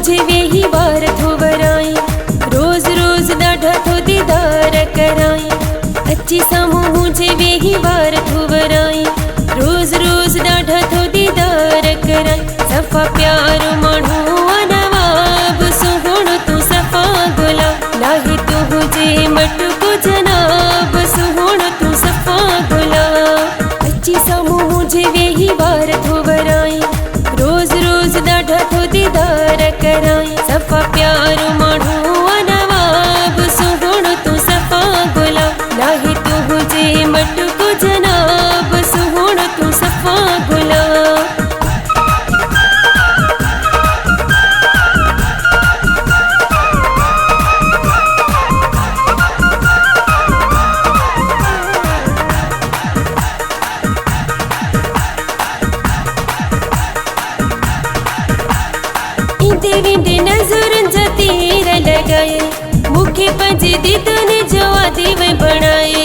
मुझे वेही बार थो वराई, रोज रोज ॾाढा थो दीदार कराई। अची साम्हूं मुझे वेही बार थो वराई, रोज रोज ॾाढा थो दीदार कराई। सफ़ा प्यारो माण्हू नवाब सुहिणो तूं सफ़ा गुलाब, लाही तूं हुजे मटको जनाब सुहिणो तूं सफ़ा गुलाब। अची साम्हूं मुझे वेही बार थो वराई, रोज रोज ॾाढा थो दीदार कराई। सफ़ा प्यारो माण्हू नवाब सुहिणो तूं सफ़ा गुलाब, लाही तूं हुजे मटको जनाब सुहिणो तूं सफ़ा गुलाब। ईंदे वेंदे नज़रनि जा तीर लॻाए, मूंखे पंहिंजे दीदनि जो आदिव बणाए।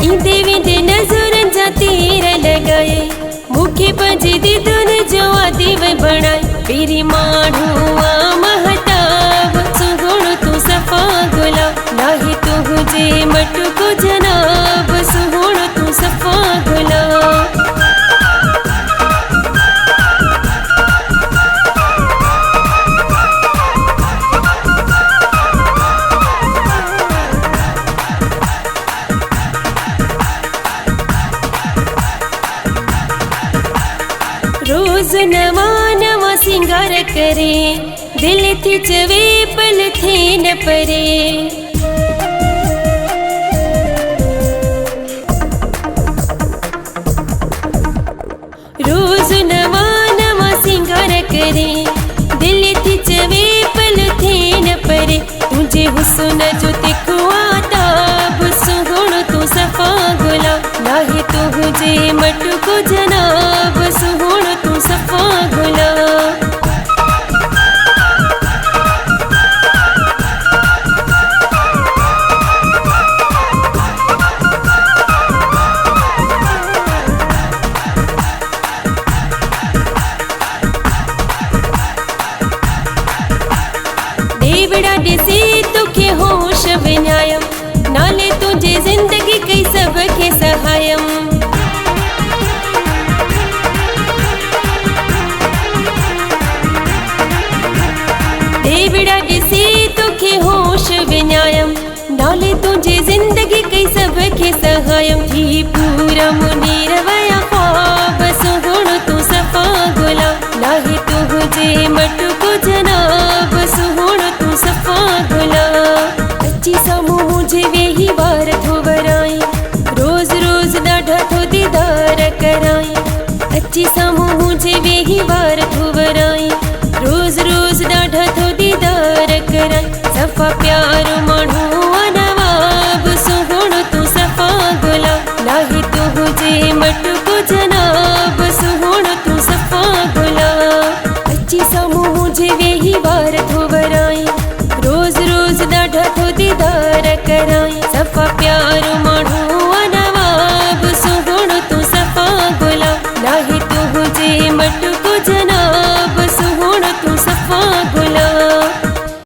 ईंदे वेंदे नज़रनि जा तीर लॻाए, मूंखे पंहिंजे दीदनि जो आदिव बणाए। पहिरीं माण्हू महताब सुहिणो तूं सफ़ा गुलाब, लाही तूं हुजे मटको जनाब सुहिणो तूं सफ़ा गुलाब। रोज नवा नवा सिंगार करे, दिल थी चवे पल थे न परे। रोज नवा नवा सिंगार करे, दिल थी चवे पल थे न परे। तुझे हुस्न जो तिखो आताब सुहिणो तूं सफ़ा गुलाब, लाही तूं हुजे मटको जनाब सुहिणो तूं सफ़ा गुलाब। देवड़ा ॾिसी तोखे होश विञायम, नाले तुंहिंजे ज़िंदगी कई सबके सहायम। देवड़ा ॾिसी तोखे होश विञायम, नाले तुंहिंजे ज़िंदगी कई सबके सहायम। थी पूरा मुनीर वया ख्वाब सुहिणो तूं सफ़ा गुलाब, लाही तूं हुजे मटको जनाब सुहिणो तूं सफ़ा गुलाब। अची साम्हूं मुझे वेही बार थो वराई, रोज रोज ॾाढा थो दीदार कराई। अची साम्हूं मुझे वेही बार थो वराई, रोज रोज ॾाढा थो दीदार कराई। सफ़ा प्यार